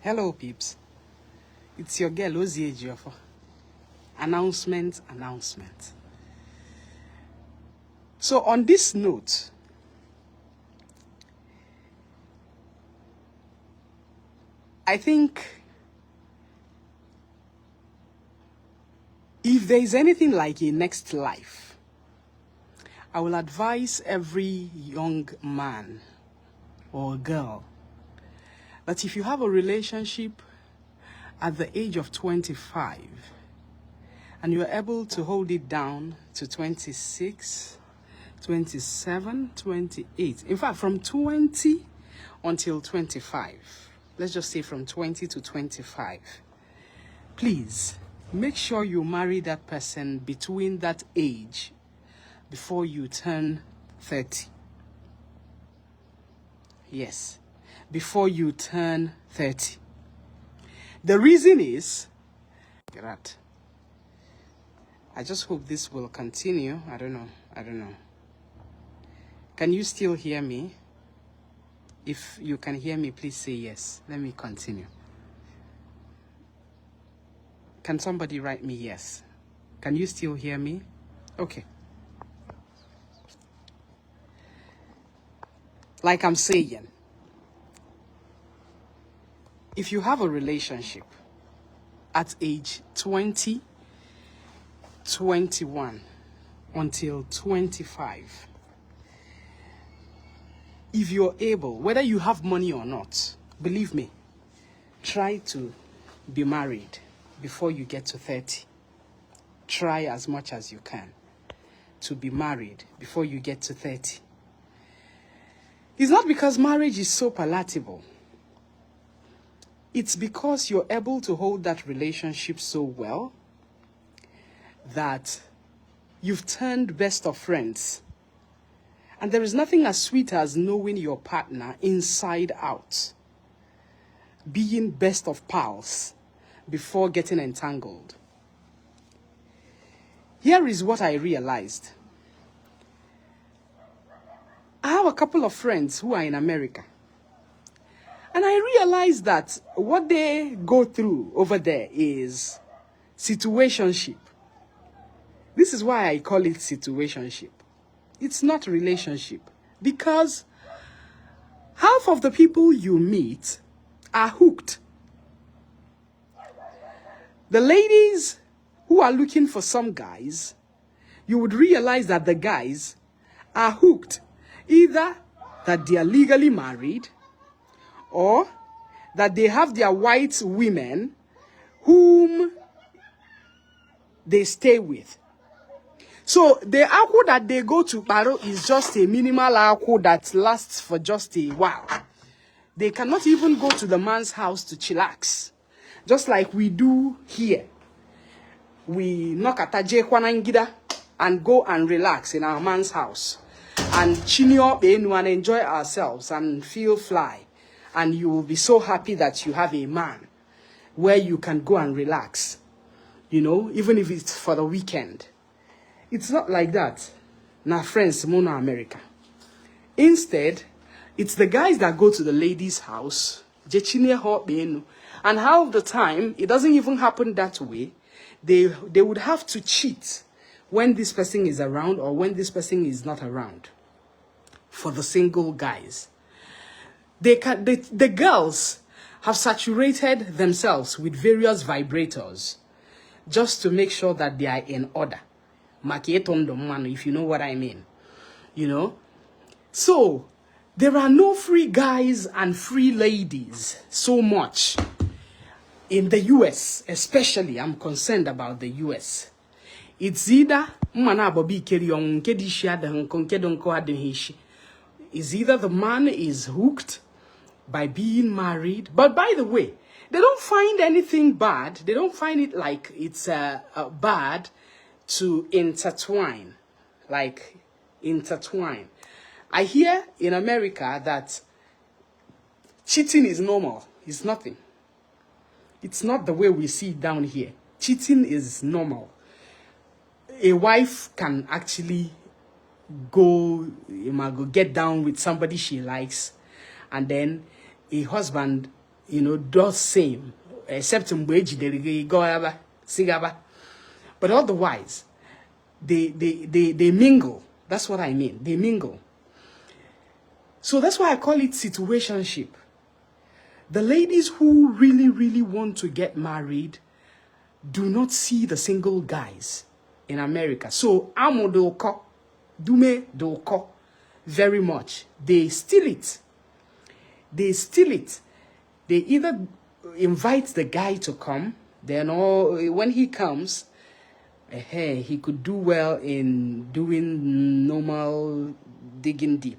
Hello, peeps. It's your girl, Ozie Ejiofor. Announcement. So, on this note, I think if there is anything like a next life, I will advise every young man or girl that if you have a relationship at the age of 25 and you are able to hold it down to 26, 27, 28, in fact, from 20 until 25, let's just say from 20 to 25, please make sure you marry that person between that age before you turn 30. Yes, before you turn 30. The reason is, I just hope this will continue. I don't know. Can you still hear me? If you can hear me, please say yes. Let me continue. Can somebody write me yes? Can you still hear me? Okay. Like I'm saying, if you have a relationship at age 20, 21 until 25, if you're able, whether you have money or not, believe me, try to be married before you get to 30. Try as much as you can to be married before you get to 30. It's not because marriage is so palatable. It's because you're able to hold that relationship so well that you've turned best of friends. And there is nothing as sweet as knowing your partner inside out, being best of pals before getting entangled. Here is what I realized. I have a couple of friends who are in America. And I realized that what they go through over there is situationship. This is why I call it situationship. It's not relationship. Because half of the people you meet are hooked. The ladies who are looking for some guys, you would realize that the guys are hooked. Either that they are legally married, or that they have their white women whom they stay with. So the alcohol that they go to Paro is just a minimal alcohol that lasts for just a while. They cannot even go to the man's house to chillax, just like we do here. We knock at Kwanangida and go and relax in our man's house and chin up and enjoy ourselves and feel fly. And you will be so happy that you have a man where you can go and relax, you know, even if it's for the weekend. It's not like that. Now, friends, Mono America. Instead, it's the guys that go to the lady's house, and half the time, it doesn't even happen that way. They would have to cheat when this person is around or when this person is not around. For the single guys. The girls have saturated themselves with various vibrators just to make sure that they are in order. If you know what I mean. You know? So, there are no free guys and free ladies so much in the US, especially. I'm concerned about the US. It's either the man is hooked by being married. But by the way, they don't find anything bad. They don't find it like it's bad to intertwine. Like, intertwine. I hear in America that cheating is normal. It's nothing. It's not the way we see it down here. Cheating is normal. A wife can actually go get down with somebody she likes, and then a husband you know, does same, except in wage they go over, sigaba. But otherwise, they mingle. That's what I mean. They mingle. So that's why I call it situationship. The ladies who really, really want to get married do not see the single guys in America. So Amo Doko, Dumee Doko, very much. They steal it. They steal it. They either invite the guy to come, then when he comes, he could do well in doing normal digging deep.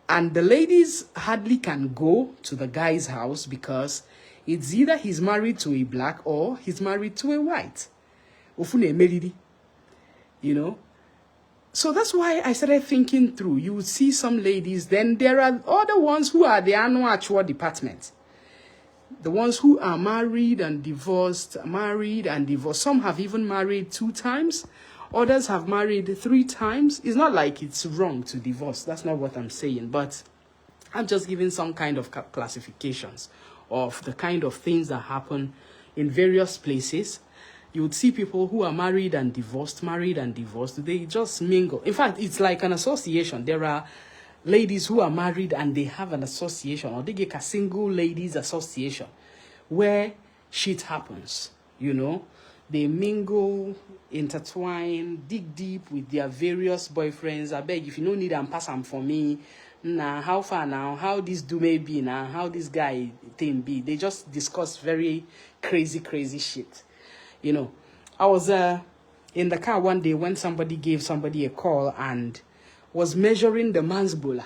And the ladies hardly can go to the guy's house because it's either he's married to a black or he's married to a white. You know? So that's why I started thinking through. You would see some ladies, then there are other ones who are the annual actual department. The ones who are married and divorced. Some have even married 2 times. Others have married 3 times. It's not like it's wrong to divorce. That's not what I'm saying. But I'm just giving some kind of classifications of the kind of things that happen in various places. You would see people who are married and divorced. They just mingle. In fact, it's like an association. There are ladies who are married and they have an association, or they get a single ladies association where shit happens, you know. They mingle, intertwine, dig deep with their various boyfriends. I beg, if you don't need them, pass them for me. Nah, how far now? How this Dumee be now? How this guy thing be? They just discuss very crazy shit. You know, I was in the car one day when somebody gave somebody a call and was measuring the man's bola.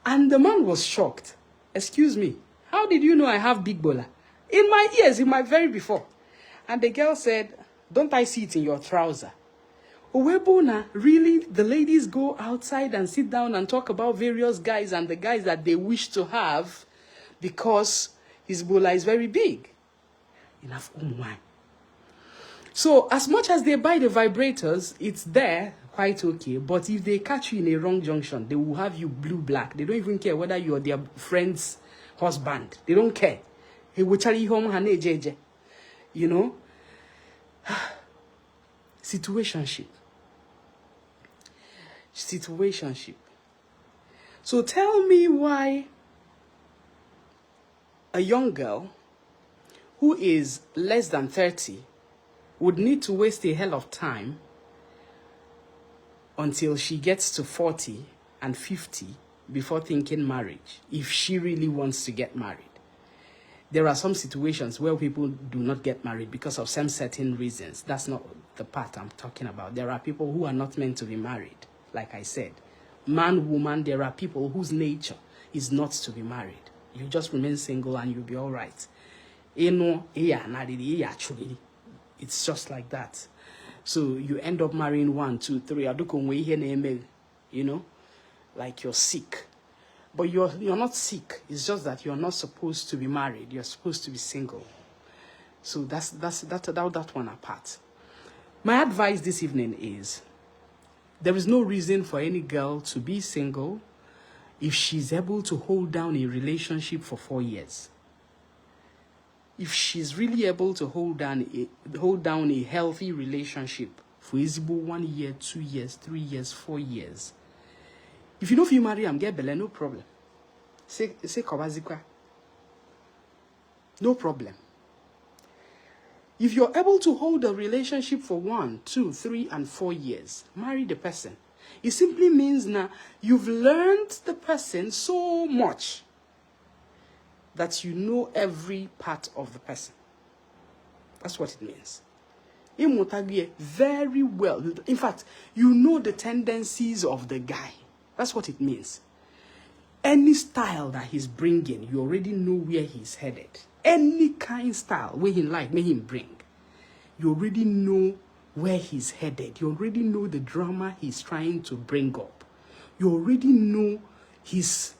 And the man was shocked. Excuse me, how did you know I have big bola? In my ears, in my very before. And the girl said, don't I see it in your trouser? Owebona, really, the ladies go outside and sit down and talk about various guys and the guys that they wish to have because his bola is very big. Enough, oh my. So as much as they buy the vibrators, it's there, quite okay. But if they catch you in a wrong junction, they will have you blue black. They don't even care whether you're their friend's husband. They don't care. He will carry home hane jeje. You know? Situationship. So tell me why a young girl who is less than 30 would need to waste a hell of time until she gets to 40 and 50 before thinking marriage, if she really wants to get married. There are some situations where people do not get married because of some certain reasons. That's not the part I'm talking about. There are people who are not meant to be married. Like I said, man, woman, there are people whose nature is not to be married. You just remain single and you'll be all right. It's just like that. So you end up marrying 1, 2, 3. You know, like you're sick. But you're not sick. It's just that you're not supposed to be married. You're supposed to be single. So that's that one apart. My advice this evening is there is no reason for any girl to be single if she's able to hold down a relationship for 4 years. If she's really able to hold down a healthy relationship for 1 year, 2 years, 3 years, 4 years. If you know if you marry and get belle, no problem. Say kobazikwa. No problem. If you're able to hold a relationship for 1, 2, 3, and 4 years, marry the person. It simply means now you've learned the person so much that you know every part of the person. That's what it means. Very well. In fact, you know the tendencies of the guy. That's what it means. Any style that he's bringing, you already know where he's headed. Any kind of style, where he like, may him bring. You already know where he's headed. You already know the drama he's trying to bring up. You already know his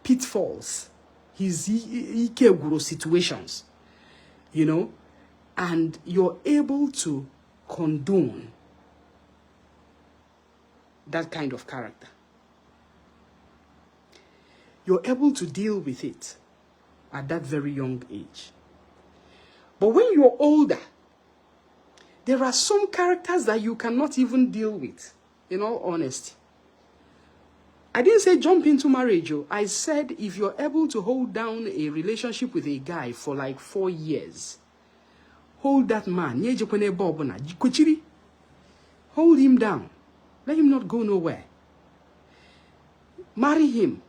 pitfalls, his ikeguro situations, you know, and you're able to condone that kind of character. You're able to deal with it. at that very young age. But when you're older, there are some characters that you cannot even deal with, in all honesty. I didn't say jump into marriage. I said if you're able to hold down a relationship with a guy for like 4 years, hold that man. Hold him down. Let him not go nowhere. Marry him.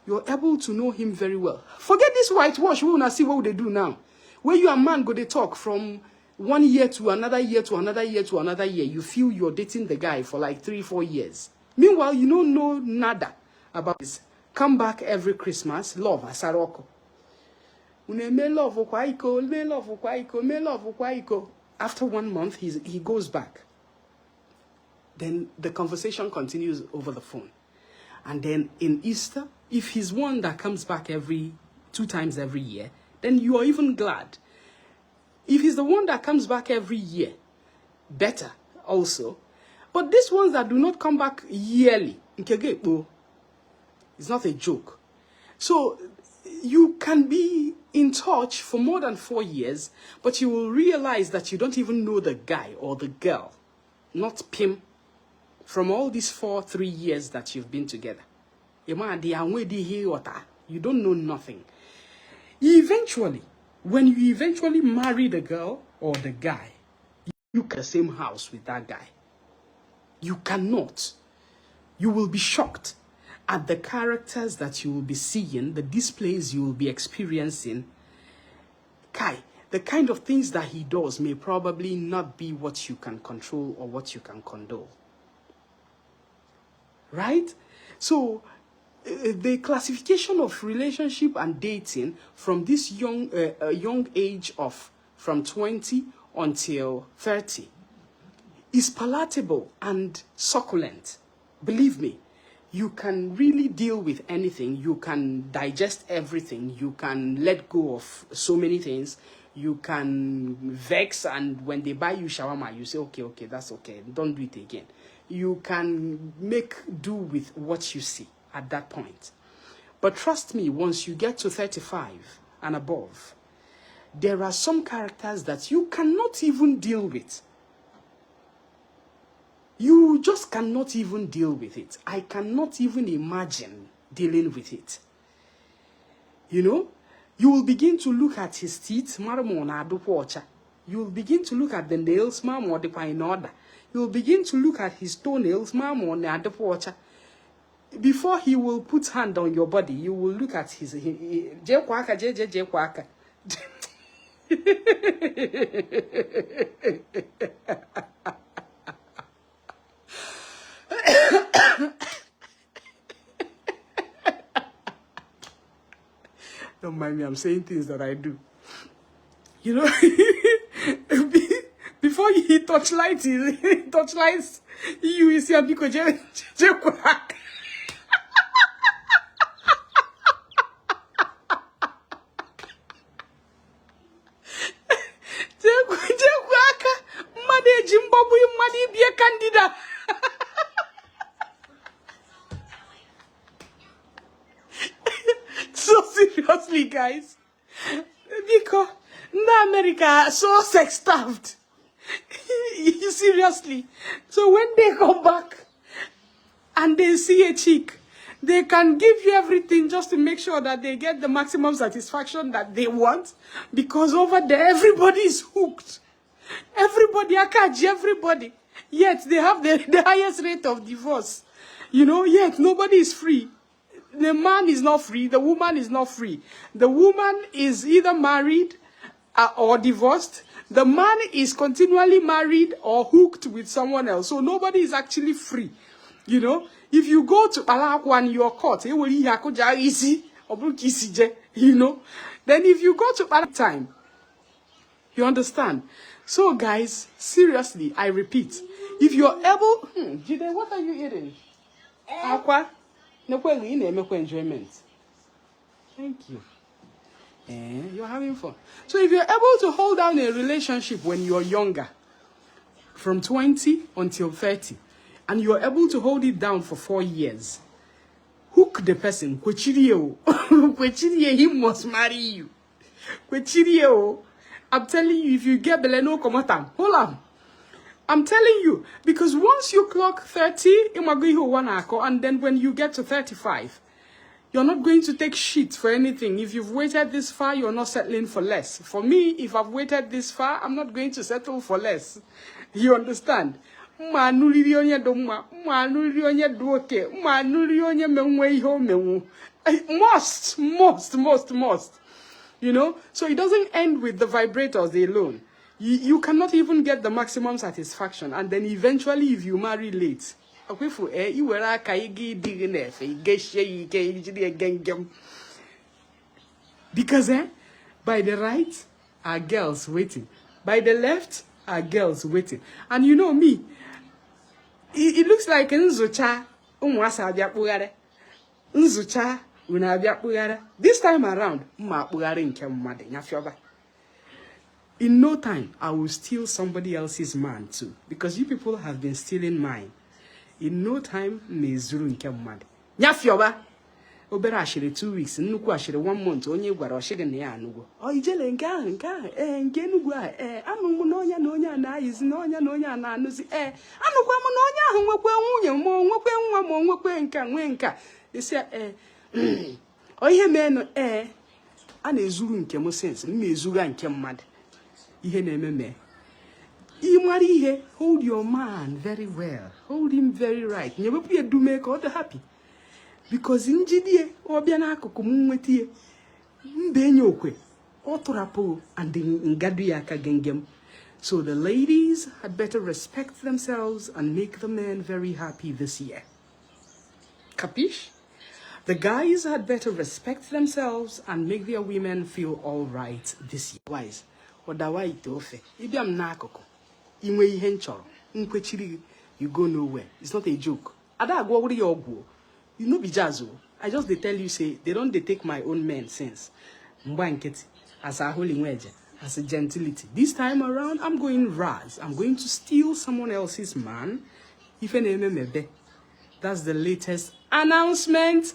You're able to know him very well. Forget this whitewash. We want to see what they do now. Where you and man go, they talk from 1 year to another year to another year to another year. You feel you're dating the guy for like 3-4 years. Meanwhile, you don't know nada about this. Come back every Christmas. Love, asaroko. Me love ukwaiko, me love ukwaiko, me love ukwaiko. After 1 month, he goes back. Then the conversation continues over the phone. And then in Easter, if he's one that comes back 2 times every year, then you are even glad. If he's the one that comes back every year, better also. But these ones that do not come back yearly, it's not a joke. So you can be in touch for more than 4 years, but you will realize that you don't even know the guy or the girl, not Pim, from all these 3 years that you've been together. You don't know nothing. Eventually, when you eventually marry the girl or the guy, you can the same house with that guy. You cannot. You will be shocked at the characters that you will be seeing, the displays you will be experiencing. The kind of things that he does may probably not be what you can control or what you can condone. Right? So, the classification of relationship and dating from this young age of from 20 until 30 is palatable and succulent. Believe me, you can really deal with anything. You can digest everything. You can let go of so many things. You can vex, and when they buy you shawarma, you say, okay, that's okay. Don't do it again. You can make do with what you see at that point. But trust me, once you get to 35 and above, there are some characters that you cannot even deal with. You just cannot even deal with it. I cannot even imagine dealing with it. You know, you will begin to look at his teeth. You will begin to look at the nails. You will begin to look at his toenails. Before he will put hand on your body, you will look at his Don't mind me, I'm saying things that I do. You know, before he touchlights you see a biko je candida. So seriously, guys, because America so sex-starved. Seriously. So when they come back and they see a chick, they can give you everything just to make sure that they get the maximum satisfaction that they want, because over there everybody is hooked. Everybody, everybody. Yet they have the highest rate of divorce. You know, yet nobody is free. The man is not free. The woman is not free. The woman is either married or divorced. The man is continually married or hooked with someone else. So nobody is actually free. You know, if you go to Alakwan, you're caught. You know, then if you go to time, you understand. So guys, seriously, I repeat, if you're able, Jide, what are you eating? Aqua? No, enjoyment. Thank you. You're having fun. So if you're able to hold down a relationship when you're younger, from 20 until 30, and you're able to hold it down for 4 years, hook the person. Kwechirie, he must marry you. Kwechirie, I'm telling you, if you get beleno komotam, hold on. I'm telling you, because once you clock 30, and then when you get to 35, you're not going to take shit for anything. If you've waited this far, you're not settling for less. For me, if I've waited this far, I'm not going to settle for less. You understand? Most. You know? So it doesn't end with the vibrators alone. You cannot even get the maximum satisfaction. And then eventually, if you marry late, because by the right are girls waiting, by the left are girls waiting. And you know me, it looks like nzucha nzucha this time around in no time I will steal somebody else's man too, because you people have been stealing mine. In no time, mezuru nke mmadu. Nyafioba. Obera ashire 2 weeks, nnukwu ashire 1 month, onye gwara oshige na ya anugo. O ijele nke ahụ, nke enugwu a, anụmụ na onye anayizi, na onye ananuzi, anụkwa mụ na onye ahụ nwekwe nwunye, mo nwekwe nwa, mo nwekwe nka, nwe nka. Isi o ihe menu, a na-ezuru nke m sense, m ezuru nke mmadu. Ihe na-eme. Hold your man very well. Hold him very right. Never be a Dumee or the happy. Because in Jidie, or Bianako, Community, Benyokwe, Otorapo, and in Gadiaka Gengem. So the ladies had better respect themselves and make the men very happy this year. Capiche? The guys had better respect themselves and make their women feel all right this year. Wise. Odawai tofe. Ibiam nakoko. Inwe ihe nchoro. Nkwechiri, you go nowhere. It's not a joke. Ada agwo wuri ogwo. You know be jazzo. I just they tell you say they don't take my own men since. Mba nketi as a holy wedge, as a gentility. This time around I'm going raz. I'm going to steal someone else's man. Ife neme mebe. That's the latest announcement.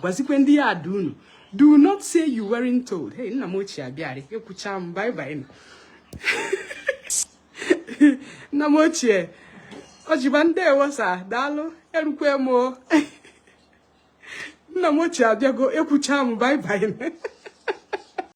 Gwazikwendi ya adunu. Do not say you weren't told. Hey, namochi abiari. Ekucham bye bye. Namochie Ojibande wasa dalo erukwe mo Namochie abiago ekucham bye bye.